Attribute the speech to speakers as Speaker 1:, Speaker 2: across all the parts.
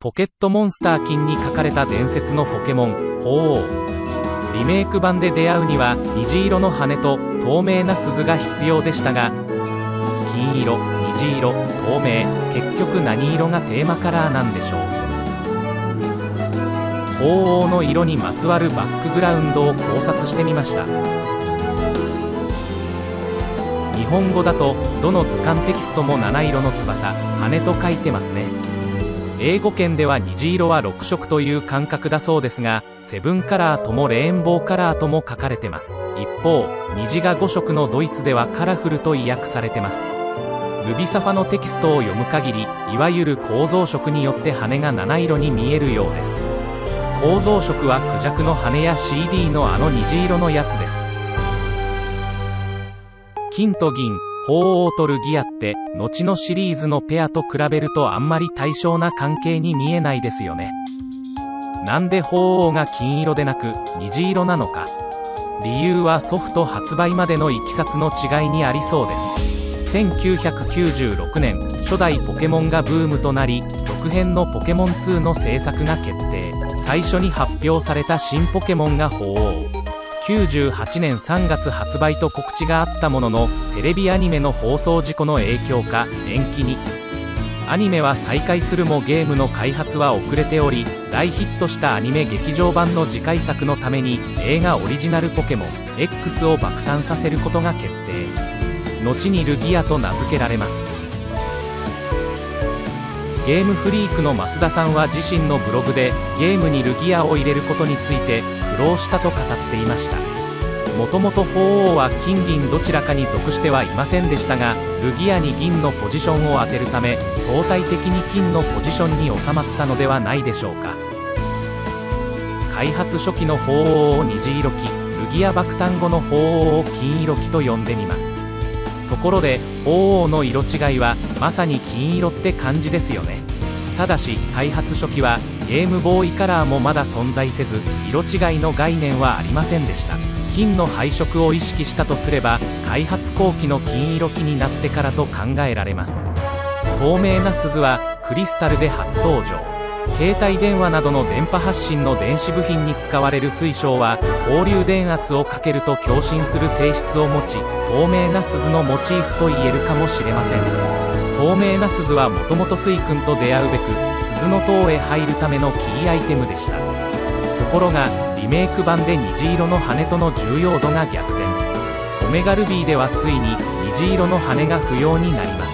Speaker 1: ポケットモンスター金に書かれた伝説のポケモン鳳凰。リメイク版で出会うには虹色の羽と透明な鈴が必要でしたが、金色、虹色、透明、結局何色がテーマカラーなんでしょう。鳳凰の色にまつわるバックグラウンドを考察してみました。日本語だとどの図鑑テキストも七色の翼、羽と書いてますね。英語圏では虹色は6色という感覚だそうですが、セブンカラーともレインボーカラーとも書かれてます。一方、虹が5色のドイツではカラフルと意訳されてます。ルビサファのテキストを読む限り、いわゆる構造色によって羽が七色に見えるようです。構造色はクジャクの羽や CD のあの虹色のやつです。金と銀、鳳凰とルギアって後のシリーズのペアと比べるとあんまり対称な関係に見えないですよね。なんで鳳凰が金色でなく虹色なのか。理由はソフト発売までのいきさつの違いにありそうです。1996年、初代ポケモンがブームとなり、続編のポケモン2の制作が決定。最初に発表された新ポケモンが鳳凰。98年3月発売と告知があったものの、テレビアニメの放送事故の影響か延期に。アニメは再開するもゲームの開発は遅れており、大ヒットしたアニメ劇場版の次回作のために映画オリジナルポケモン X を爆誕させることが決定。後にルギアと名付けられます。ゲームフリークの増田さんは自身のブログでゲームにルギアを入れることについて苦労したと語っていました。もともと鳳凰は金銀どちらかに属してはいませんでしたが、ルギアに銀のポジションを当てるため相対的に金のポジションに収まったのではないでしょうか。開発初期の鳳凰を虹色機、ルギア爆誕後の鳳凰を金色機と呼んでみます。ところで鳳凰の色違いはまさに金色って感じですよね。ただし開発初期はゲームボーイカラーもまだ存在せず、色違いの概念はありませんでした。金の配色を意識したとすれば開発後期の金色機になってからと考えられます。透明な鈴はクリスタルで初登場。携帯電話などの電波発信の電子部品に使われる水晶は交流電圧をかけると共振する性質を持ち、透明な鈴のモチーフと言えるかもしれません。透明な鈴はもともと水君と出会うべく鈴の塔へ入るためのキーアイテムでした。ところがリメイク版で虹色の羽との重要度が逆転。オメガルビーではついに虹色の羽が不要になります。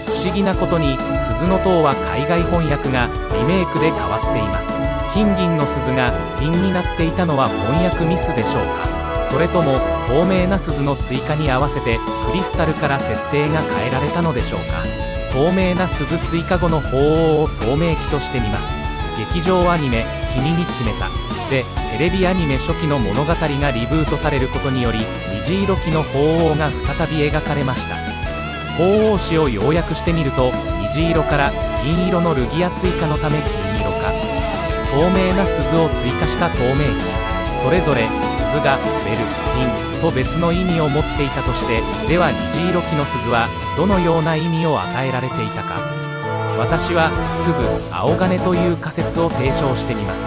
Speaker 1: 不思議なことに鈴の塔は海外翻訳がリメイクで変わっています。金銀の鈴が銀になっていたのは翻訳ミスでしょうか。それとも透明な鈴の追加に合わせてクリスタルから設定が変えられたのでしょうか。透明な鈴追加後の鳳凰を透明機としてみます。劇場アニメ「君に決めた」でテレビアニメ初期の物語がリブートされることにより虹色機の鳳凰が再び描かれました。鳳凰詩を要約してみると、虹色から銀色のルギア追加のため金色化、透明な鈴を追加した透明機、それぞれ鈴がベル、銀と別の意味を持っていたとして、では虹色機の鈴はどのような意味を与えられていたか。私は鈴、青金という仮説を提唱してみます。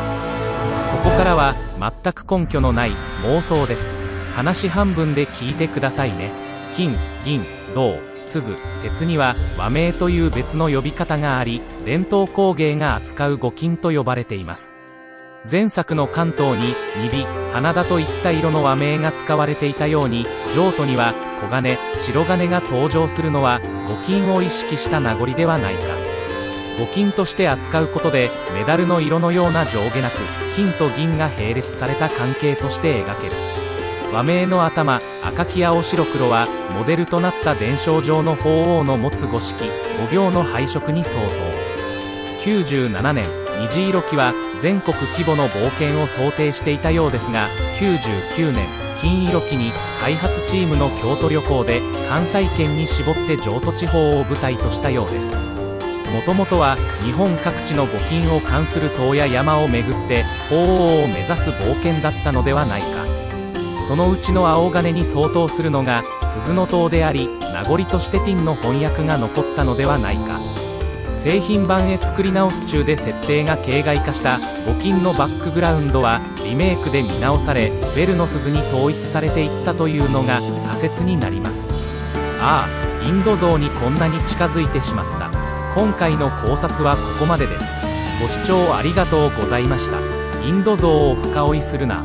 Speaker 1: ここからは全く根拠のない妄想です。話半分で聞いてくださいね。金、銀、銅、鈴、鉄には和名という別の呼び方があり、伝統工芸が扱う五金と呼ばれています。前作の関東に鈍、花田といった色の和名が使われていたように、譲渡には小金、白金が登場するのは五金を意識した名残ではないか。五金として扱うことでメダルの色のような上下なく、金と銀が並列された関係として描ける。和名の頭、赤き青白黒はモデルとなった伝承上の鳳凰の持つ五色、五行の配色に相当。97年、虹色機は全国規模の冒険を想定していたようですが、99年、金色機に開発チームの京都旅行で関西圏に絞って譲渡地方を舞台としたようです。もともとは日本各地の五金を冠する塔や山を巡って鳳凰を目指す冒険だったのではないか。そのうちの青金に相当するのが鈴の塔であり、名残としてティンの翻訳が残ったのではないか。製品版へ作り直す中で設定が形骸化した募金のバックグラウンドはリメイクで見直され、ベルの鈴に統一されていったというのが仮説になります。ああ、インド像にこんなに近づいてしまった。今回の考察はここまでです。ご視聴ありがとうございました。インド像を深追いするな。